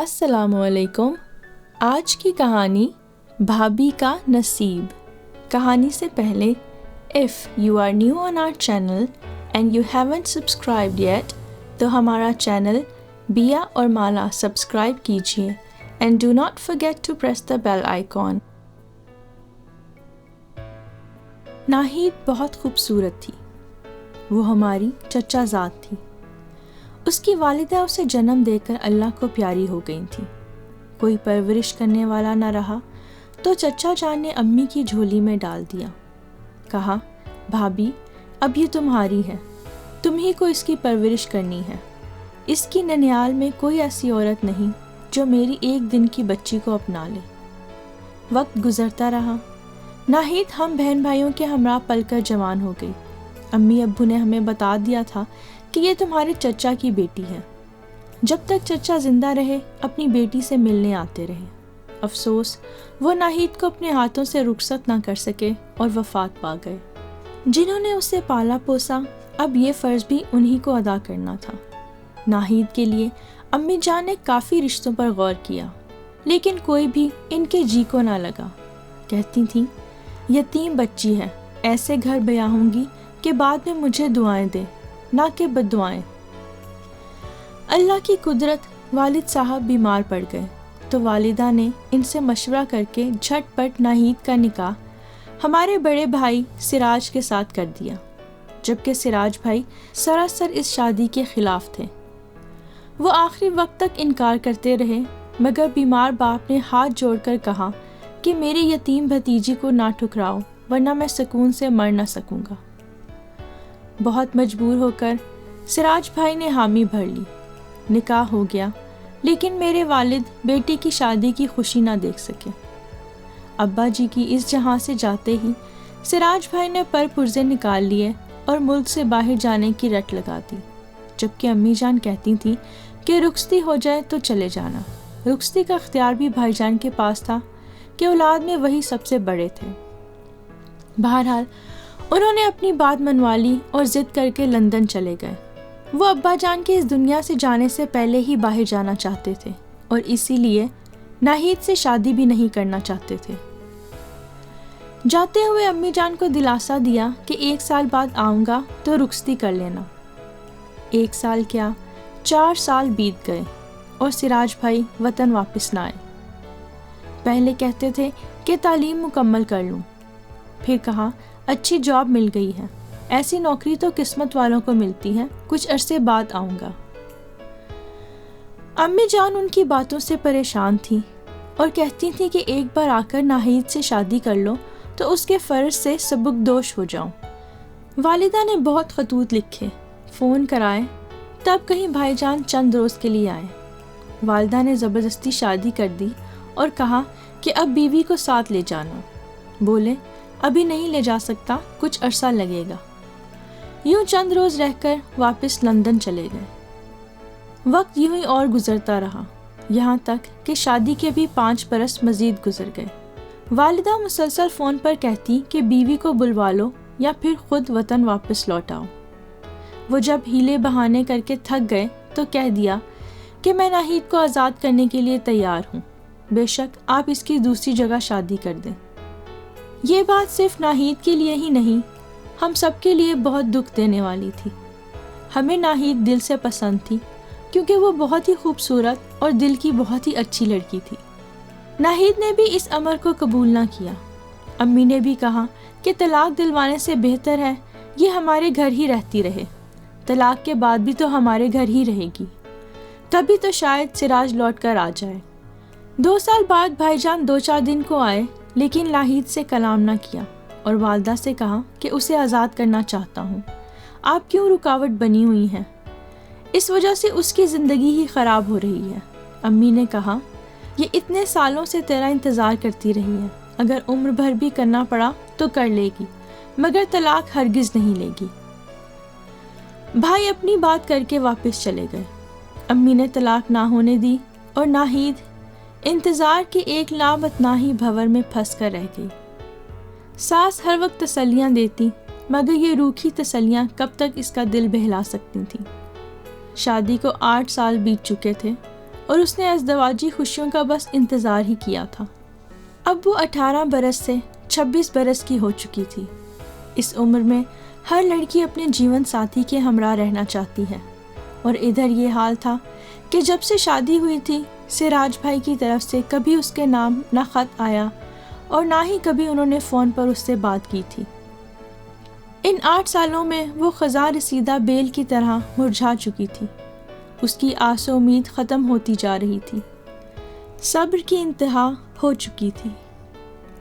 السلام علیکم۔ آج کی کہانی بھابھی کا نصیب۔ کہانی سے پہلے if you are new on our channel and you haven't subscribed yet تو ہمارا چینل بیا اور مالا سبسکرائب کیجیے and do not forget to press the bell icon۔ Nahid بہت خوبصورت تھی۔ وہ ہماری چچا زاد تھی۔ اس کی والدہ اسے جنم دے کر اللہ کو پیاری ہو گئی تھی۔ کوئی پرورش کرنے والا نہ رہا تو چچا جان نے امی کی جھولی میں ڈال دیا۔ کہا، بھابھی اب یہ تمہاری ہے، تم ہی کو اس کی پرورش کرنی ہے۔ اس کی ننیال میں کوئی ایسی عورت نہیں جو میری ایک دن کی بچی کو اپنا لے۔ وقت گزرتا رہا۔ ناہید ہم بہن بھائیوں کے ہمراہ پل کر جوان ہو گئی۔ امی ابو نے ہمیں بتا دیا تھا کہ یہ تمہارے چچا کی بیٹی ہے۔ جب تک چچا زندہ رہے اپنی بیٹی سے ملنے آتے رہے۔ افسوس وہ ناہید کو اپنے ہاتھوں سے رخصت نہ کر سکے اور وفات پا گئے۔ جنہوں نے اسے پالا پوسا اب یہ فرض بھی انہی کو ادا کرنا تھا۔ ناہید کے لیے امی جان نے کافی رشتوں پر غور کیا لیکن کوئی بھی ان کے جی کو نہ لگا۔ کہتی تھیں، یتیم بچی ہے، ایسے گھر بیاہوں گی کہ بعد میں مجھے دعائیں دے نہ کہ بد دعائیں۔ اللہ کی قدرت، والد صاحب بیمار پڑ گئے تو والدہ نے ان سے مشورہ کر کے جھٹ پٹ ناہید کا نکاح ہمارے بڑے بھائی سراج کے ساتھ کر دیا، جبکہ سراج بھائی سراسر اس شادی کے خلاف تھے۔ وہ آخری وقت تک انکار کرتے رہے مگر بیمار باپ نے ہاتھ جوڑ کر کہا کہ میری یتیم بھتیجی کو نہ ٹھکراؤ ورنہ میں سکون سے مر نہ سکوں گا۔ بہت مجبور ہو کر سراج بھائی نے حامی بھر لی۔ نکاح ہو گیا لیکن میرے والد بیٹی کی شادی کی خوشی نہ دیکھ سکے۔ ابا جی کی اس جہاں سے جاتے ہی سراج بھائی نے پر پرزے نکال لیے اور ملک سے باہر جانے کی رٹ لگا دی، جبکہ امی جان کہتی تھیں کہ رخصتی ہو جائے تو چلے جانا۔ رخصتی کا اختیار بھی بھائی جان کے پاس تھا کہ اولاد میں وہی سب سے بڑے تھے۔ بہرحال انہوں نے اپنی بات منوا لی اور ضد کر کے لندن چلے گئے۔ وہ ابا جان کے اس دنیا سے جانے سے پہلے ہی باہر جانا چاہتے تھے اور اسی لیے ناہید سے شادی بھی نہیں کرنا چاہتے تھے۔ جاتے ہوئے امی جان کو دلاسا دیا کہ 1 سال بعد آؤں گا تو رخصتی کر لینا۔ 1 سال کیا 4 سال بیت گئے اور سراج بھائی وطن واپس نہ آئے۔ پہلے کہتے تھے کہ تعلیم مکمل کر لوں، پھر کہا اچھی جاب مل گئی ہے، ایسی نوکری تو قسمت والوں کو ملتی ہے، کچھ عرصے بعد آؤں گا۔ امی جان ان کی باتوں سے پریشان تھی اور کہتی تھی کہ ایک بار آ کر ناہید سے شادی کر لو تو اس کے فرض سے سبکدوش ہو جاؤں۔ والدہ نے بہت خطوط لکھے، فون کرائے، تب کہیں بھائی جان چند روز کے لیے آئے۔ والدہ نے زبردستی شادی کر دی اور کہا کہ اب بیوی کو ساتھ لے جانا۔ بولے ابھی نہیں لے جا سکتا، کچھ عرصہ لگے گا۔ یوں چند روز رہ کر واپس لندن چلے گئے۔ وقت یوں ہی اور گزرتا رہا، یہاں تک کہ شادی کے بھی 5 برس مزید گزر گئے۔ والدہ مسلسل فون پر کہتی کہ بیوی کو بلوا لو یا پھر خود وطن واپس لوٹ آؤ۔ وہ جب ہیلے بہانے کر کے تھک گئے تو کہہ دیا کہ میں ناہید کو آزاد کرنے کے لیے تیار ہوں، بے شک آپ اس کی دوسری جگہ شادی کر دیں۔ یہ بات صرف ناہید کے لیے ہی نہیں، ہم سب کے لیے بہت دکھ دینے والی تھی۔ ہمیں ناہید دل سے پسند تھی کیونکہ وہ بہت ہی خوبصورت اور دل کی بہت ہی اچھی لڑکی تھی۔ ناہید نے بھی اس امر کو قبول نہ کیا۔ امی نے بھی کہا کہ طلاق دلوانے سے بہتر ہے یہ ہمارے گھر ہی رہتی رہے، طلاق کے بعد بھی تو ہمارے گھر ہی رہے گی، تبھی تو شاید سراج لوٹ کر آ جائے۔ 2 سال بعد بھائی جان 2-4 دن کو آئے لیکن ناہید سے کلام نہ کیا اور والدہ سے کہا کہ اسے آزاد کرنا چاہتا ہوں، آپ کیوں رکاوٹ بنی ہوئی ہیں، اس وجہ سے اس کی زندگی ہی خراب ہو رہی ہے۔ امی نے کہا یہ اتنے سالوں سے تیرا انتظار کرتی رہی ہے، اگر عمر بھر بھی کرنا پڑا تو کر لے گی مگر طلاق ہرگز نہیں لے گی۔ بھائی اپنی بات کر کے واپس چلے گئے۔ امی نے طلاق نہ ہونے دی اور ناہید انتظار کے ایک لامتناہی بھور میں پھنس کر رہ گئی۔ ساس ہر وقت تسلیاں دیتی مگر یہ روکھی تسلیاں کب تک اس کا دل بہلا سکتی تھیں۔ شادی کو 8 سال بیت چکے تھے اور اس نے ازدواجی خوشیوں کا بس انتظار ہی کیا تھا۔ اب وہ 18 برس سے 26 برس کی ہو چکی تھی۔ اس عمر میں ہر لڑکی اپنے جیون ساتھی کے ہمراہ رہنا چاہتی ہے، اور ادھر یہ حال تھا کہ جب سے شادی ہوئی تھی سراج بھائی کی طرف سے کبھی اس کے نام نہ خط آیا اور نہ ہی کبھی انہوں نے فون پر اس سے بات کی تھی۔ ان 8 سالوں میں وہ خزاں رسیدہ بیل کی طرح مرجھا چکی تھی۔ اس کی آس و امید ختم ہوتی جا رہی تھی، صبر کی انتہا ہو چکی تھی۔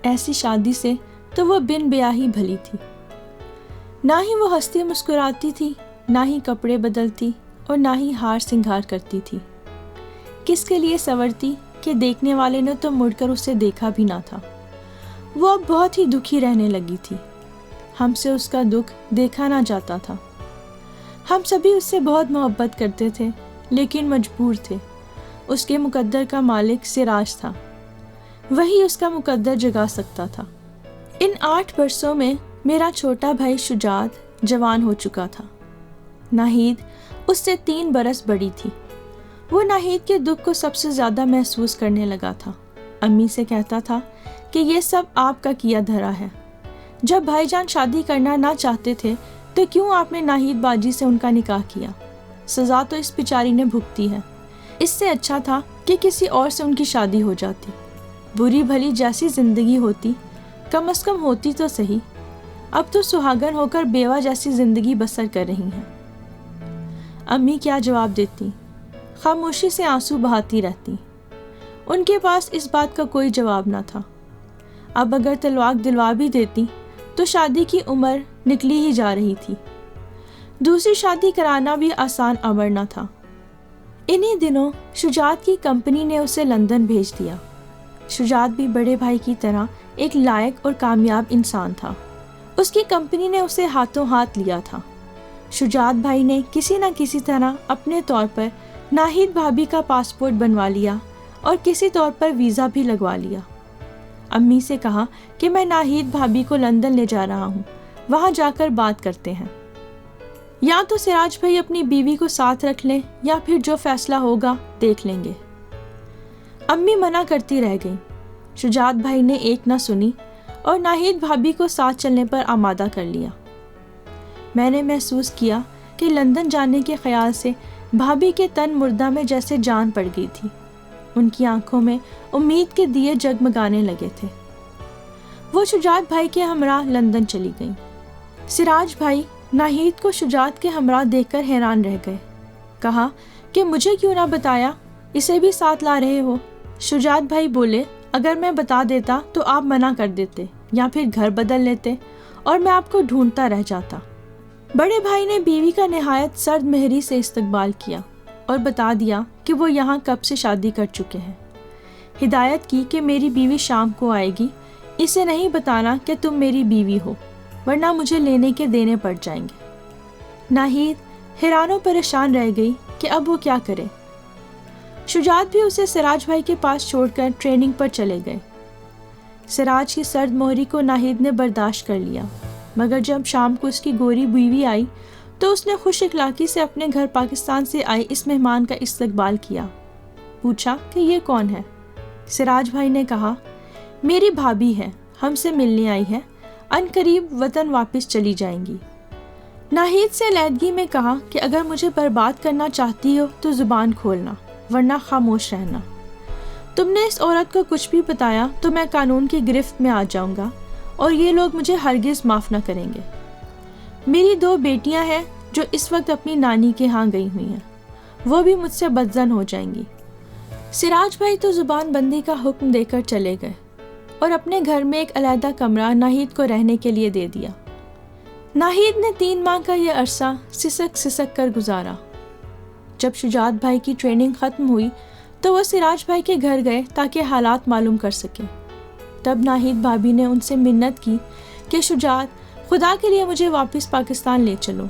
ایسی شادی سے تو وہ بن بیاہی بھلی تھی۔ نہ ہی وہ ہنستی مسکراتی تھی، نہ ہی کپڑے بدلتی اور نہ ہی ہار سنگھار کرتی تھی۔ کس کے لیے سنورتی کہ دیکھنے والے نے تو مڑ کر اسے دیکھا بھی نہ تھا۔ وہ اب بہت ہی دکھی رہنے لگی تھی۔ ہم سے اس کا دکھ دیکھا نہ جاتا تھا۔ ہم سبھی اس سے بہت محبت کرتے تھے، لیکن مجبور تھے۔ اس کے مقدر کا مالک سراج تھا، وہی اس کا مقدر جگا سکتا تھا۔ ان 8 برسوں میں میرا چھوٹا بھائی شجاعت جوان ہو چکا تھا۔ ناہید اس سے 3 برس بڑی تھی۔ وہ ناہید کے دکھ کو سب سے زیادہ محسوس کرنے لگا تھا۔ امی سے کہتا تھا کہ یہ سب آپ کا کیا دھرا ہے۔ جب بھائی جان شادی کرنا نہ چاہتے تھے تو کیوں آپ نے ناہید باجی سے ان کا نکاح کیا؟ سزا تو اس بیچاری نے بھگتی ہے۔ اس سے اچھا تھا کہ کسی اور سے ان کی شادی ہو جاتی۔ بری بھلی جیسی زندگی ہوتی، کم از کم ہوتی تو صحیح۔ اب تو سہاگن ہو کر بیوہ جیسی زندگی بسر کر رہی ہیں۔ امی کیا جواب دیتی؟ خاموشی سے آنسو بہاتی رہتی۔ ان کے پاس اس بات کا کوئی جواب نہ تھا۔ اب اگر طلاق دلوا بھی دیتی تو شادی کی عمر نکلی ہی جا رہی تھی۔ دوسری شادی کرانا بھی آسان امر نہ تھا۔ انہی دنوں شجاعت کی کمپنی نے اسے لندن بھیج دیا۔ شجاعت بھی بڑے بھائی کی طرح ایک لائق اور کامیاب انسان تھا۔ اس کی کمپنی نے اسے ہاتھوں ہاتھ لیا تھا۔ شجاعت بھائی نے کسی نہ کسی طرح اپنے طور پر ناہید بھابھی کا پاسپورٹ بنوا لیا اور کسی طور پر ویزا بھی لگوا لیا۔ امی سے کہا کہ میں ناہید بھابھی کو لندن لے جا رہا ہوں، وہاں جا کر بات کرتے ہیں۔ یا تو سراج بھائی اپنی بیوی کو ساتھ رکھ لیں یا پھر جو فیصلہ ہوگا دیکھ لیں گے۔ امی منع کرتی رہ گئی۔ شجاعت بھائی نے ایک نہ سنی اور ناہید بھابھی کو ساتھ چلنے پر آمادہ کر لیا۔ میں نے محسوس کیا کہ لندن جانے کے خیال سے بھابھی کے تن مردہ میں جیسے جان پڑ گئی تھی۔ ان کی آنکھوں میں امید کے دیے جگمگانے لگے تھے۔ وہ شجاعت بھائی کے ہمراہ لندن چلی گئیں۔ سراج بھائی ناہید کو شجاعت کے ہمراہ دیکھ کر حیران رہ گئے۔ کہا کہ مجھے کیوں نہ بتایا، اسے بھی ساتھ لا رہے ہو؟ شجاعت بھائی بولے اگر میں بتا دیتا تو آپ منع کر دیتے یا پھر گھر بدل لیتے اور میں آپ کو ڈھونڈتا رہ جاتا۔ بڑے بھائی نے بیوی کا نہایت سرد مہری سے استقبال کیا اور بتا دیا کہ وہ یہاں کب سے شادی کر چکے ہیں۔ ہدایت کی کہ میری بیوی شام کو آئے گی، اسے نہیں بتانا کہ تم میری بیوی ہو، ورنہ مجھے لینے کے دینے پڑ جائیں گے۔ ناہید حیران و پریشان رہ گئی کہ اب وہ کیا کرے۔ شجاعت بھی اسے سراج بھائی کے پاس چھوڑ کر ٹریننگ پر چلے گئے۔ سراج کی سرد مہری کو ناہید نے برداشت کر لیا، مگر جب شام کو اس کی گوری بیوی آئی تو اس نے خوش اخلاقی سے اپنے گھر پاکستان سے آئے اس مہمان کا استقبال کیا۔ پوچھا کہ یہ کون ہے؟ سراج بھائی نے کہا میری بھابھی ہے، ہم سے ملنے آئی ہے، ان قریب وطن واپس چلی جائیں گی۔ ناہید سے علیحدگی میں کہا کہ اگر مجھے برباد کرنا چاہتی ہو تو زبان کھولنا، ورنہ خاموش رہنا۔ تم نے اس عورت کو کچھ بھی بتایا تو میں قانون کی گرفت میں آ جاؤں گا اور یہ لوگ مجھے ہرگز معاف نہ کریں گے۔ میری 2 بیٹیاں ہیں جو اس وقت اپنی نانی کے ہاں گئی ہوئی ہیں، وہ بھی مجھ سے بدظن ہو جائیں گی۔ سراج بھائی تو زبان بندی کا حکم دے کر چلے گئے اور اپنے گھر میں ایک علیحدہ کمرہ ناہید کو رہنے کے لیے دے دیا۔ ناہید نے 3 ماہ کا یہ عرصہ سسک سسک کر گزارا۔ جب شجاعت بھائی کی ٹریننگ ختم ہوئی تو وہ سراج بھائی کے گھر گئے تاکہ حالات معلوم کر سکے۔ تب ناہید بھابھی نے ان سے منت کی کہ شجاعت، خدا کے لیے مجھے واپس پاکستان لے چلو،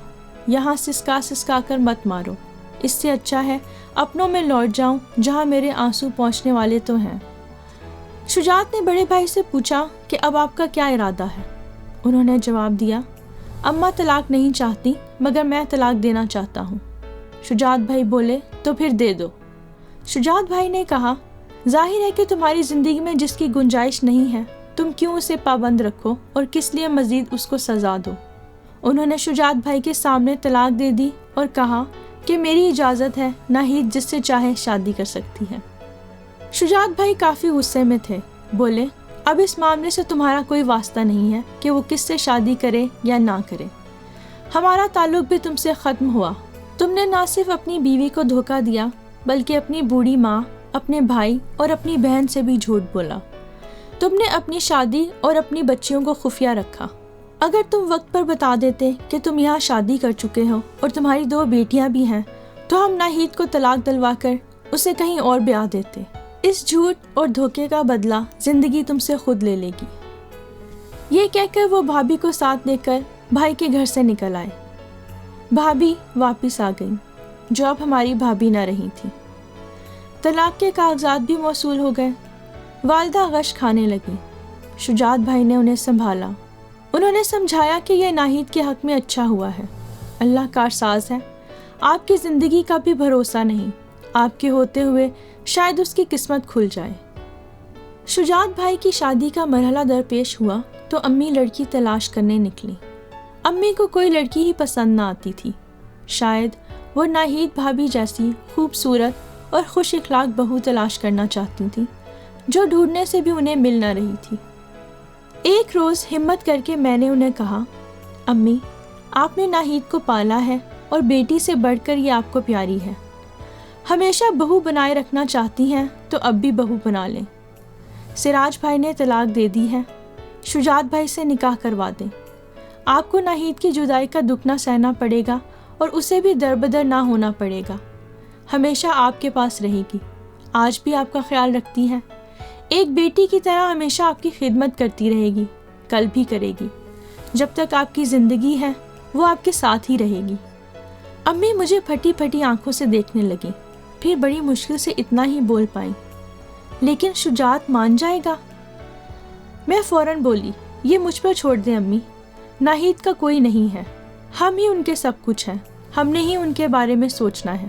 یہاں سسکا سسکا کر مت مارو، اس سے اچھا ہے اپنوں میں لوٹ جاؤں جہاں میرے آنسو پہنچنے والے تو ہیں۔ شجاعت نے بڑے بھائی سے پوچھا کہ اب آپ کا کیا ارادہ ہے؟ انہوں نے جواب دیا اماں طلاق نہیں چاہتی مگر میں طلاق دینا چاہتا ہوں۔ شجاعت بھائی بولے تو پھر دے دو۔ شجاعت بھائی نے کہا، ظاہر ہے کہ تمہاری زندگی میں جس کی گنجائش نہیں ہے تم کیوں اسے پابند رکھو اور کس لیے مزید اس کو سزا دو۔ انہوں نے شجاعت بھائی کے سامنے طلاق دے دی اور کہا کہ میری اجازت ہے، ناہید جس سے چاہے شادی کر سکتی ہے۔ شجاعت بھائی کافی غصے میں تھے، بولے، اب اس معاملے سے تمہارا کوئی واسطہ نہیں ہے کہ وہ کس سے شادی کرے یا نہ کرے، ہمارا تعلق بھی تم سے ختم ہوا۔ تم نے نہ صرف اپنی بیوی کو دھوکہ دیا بلکہ اپنی بوڑھی ماں، اپنے بھائی اور اپنی بہن سے بھی جھوٹ بولا۔ تم نے اپنی شادی اور اپنی بچیوں کو خفیہ رکھا۔ اگر تم وقت پر بتا دیتے کہ تم یہاں شادی کر چکے ہو اور تمہاری 2 بیٹیاں بھی ہیں تو ہم ناہید کو طلاق دلوا کر اسے کہیں اور بیاہ دیتے۔ اس جھوٹ اور دھوکے کا بدلہ زندگی تم سے خود لے لے گی۔ یہ کہہ کر وہ بھابھی کو ساتھ لے کر بھائی کے گھر سے نکل آئے۔ بھابھی واپس آ گئیں جو اب ہماری بھابھی نہ رہی تھی۔ طلاق کے کاغذات بھی موصول ہو گئے۔ والدہ غش کھانے لگی۔ شجاعت بھائی نے انہیں سنبھالا۔ انہوں نے سمجھایا کہ یہ ناہید کے حق میں اچھا ہوا ہے، اللہ کارساز ہے، آپ کی زندگی کا بھی بھروسہ نہیں، آپ کے ہوتے ہوئے شاید اس کی قسمت کھل جائے۔ شجاعت بھائی کی شادی کا مرحلہ درپیش ہوا تو امی لڑکی تلاش کرنے نکلی۔ امی کو کوئی لڑکی ہی پسند نہ آتی تھی، شاید وہ ناہید بھابھی جیسی خوبصورت اور خوش اخلاق بہو تلاش کرنا چاہتی تھی جو ڈھونڈنے سے بھی انہیں مل نہ رہی تھی۔ ایک روز ہمت کر کے میں نے انہیں کہا، امی، آپ نے ناہید کو پالا ہے اور بیٹی سے بڑھ کر یہ آپ کو پیاری ہے، ہمیشہ بہو بنائے رکھنا چاہتی ہیں تو اب بھی بہو بنا لیں۔ سراج بھائی نے طلاق دے دی ہے، شجاعت بھائی سے نکاح کروا دیں۔ آپ کو ناہید کی جدائی کا دکھ نہ سہنا پڑے گا اور اسے بھی دربدر نہ ہونا پڑے گا، ہمیشہ آپ کے پاس رہے گی، آج بھی آپ کا خیال رکھتی ہے، ایک بیٹی کی طرح ہمیشہ آپ کی خدمت کرتی رہے گی، کل بھی کرے گی، جب تک آپ کی زندگی ہے وہ آپ کے ساتھ ہی رہے گی۔ امی مجھے پھٹی پھٹی آنکھوں سے دیکھنے لگیں، پھر بڑی مشکل سے اتنا ہی بول پائیں، لیکن شجاعت مان جائے گا؟ میں فوراً بولی، یہ مجھ پر چھوڑ دیں امی، ناہید کا کوئی نہیں ہے، ہم ہی ان کے سب کچھ ہیں، ہم نے ہی ان کے بارے میں سوچنا ہے۔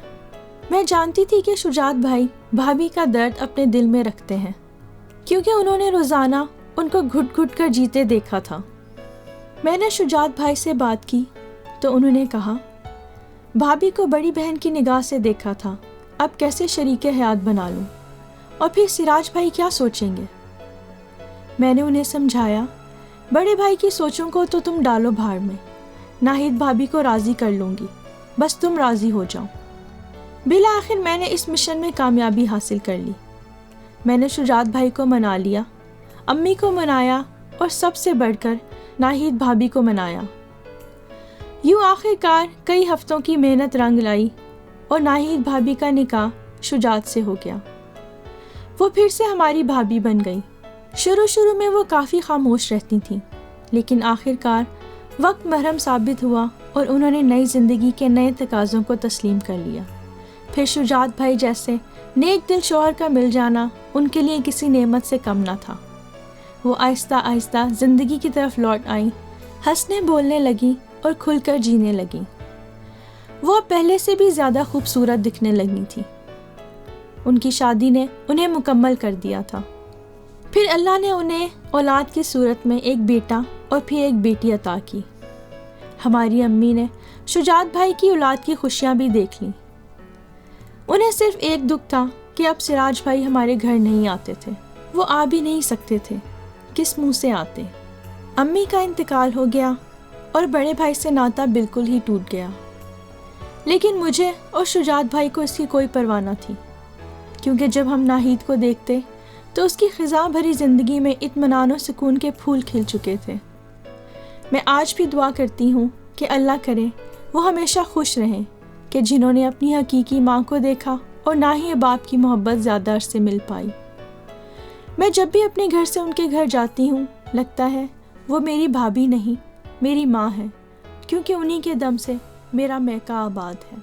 میں جانتی تھی کہ شجاعت بھائی بھابھی کا درد اپنے دل میں رکھتے ہیں، کیونکہ انہوں نے روزانہ ان کو گھٹ گھٹ کر جیتے دیکھا تھا۔ میں نے شجاعت بھائی سے بات کی تو انہوں نے کہا، بھابھی کو بڑی بہن کی نگاہ سے دیکھا تھا، اب کیسے شریک حیات بنا لوں، اور پھر سراج بھائی کیا سوچیں گے؟ میں نے انہیں سمجھایا، بڑے بھائی کی سوچوں کو تو تم ڈالو بھاڑ میں، ناہید بھابھی کو راضی کر لوں گی، بس تم راضی ہو جاؤ۔ بالآخر میں نے اس مشن میں کامیابی حاصل کر لی۔ میں نے شجاعت بھائی کو منا لیا، امی کو منایا اور سب سے بڑھ کر ناہید بھابھی کو منایا۔ یوں آخر کار کئی ہفتوں کی محنت رنگ لائی اور ناہید بھابھی کا نکاح شجاعت سے ہو گیا۔ وہ پھر سے ہماری بھابھی بن گئی۔ شروع میں وہ کافی خاموش رہتی تھیں، لیکن آخر کار وقت مرہم ثابت ہوا اور انہوں نے نئی زندگی کے نئے تقاضوں کو تسلیم کر لیا۔ پھر شجاعت بھائی جیسے نیک دل شوہر کا مل جانا ان کے لیے کسی نعمت سے کم نہ تھا۔ وہ آہستہ آہستہ زندگی کی طرف لوٹ آئیں، ہنسنے بولنے لگیں اور کھل کر جینے لگیں۔ وہ پہلے سے بھی زیادہ خوبصورت دکھنے لگی تھی۔ ان کی شادی نے انہیں مکمل کر دیا تھا۔ پھر اللہ نے انہیں اولاد کی صورت میں ایک بیٹا اور پھر ایک بیٹی عطا کی۔ ہماری امی نے شجاعت بھائی کی اولاد کی خوشیاں بھی دیکھ لیں۔ انہیں صرف ایک دکھ تھا کہ اب سراج بھائی ہمارے گھر نہیں آتے تھے، وہ آ بھی نہیں سکتے تھے، کس منہ سے آتے۔ امی کا انتقال ہو گیا اور بڑے بھائی سے ناتا بالکل ہی ٹوٹ گیا، لیکن مجھے اور شجاعت بھائی کو اس کی کوئی پرواہ نہ تھی، کیونکہ جب ہم ناہید کو دیکھتے تو اس کی خزاں بھری زندگی میں اطمینان و سکون کے پھول کھل چکے تھے۔ میں آج بھی دعا کرتی ہوں کہ اللہ کرے وہ ہمیشہ خوش رہیں کہ جنہوں نے اپنی حقیقی ماں کو دیکھا اور نہ ہی باپ کی محبت زیادہ عرصے مل پائی۔ میں جب بھی اپنے گھر سے ان کے گھر جاتی ہوں لگتا ہے وہ میری بھابھی نہیں، میری ماں ہے، کیونکہ انہی کے دم سے میرا میکہ آباد ہے۔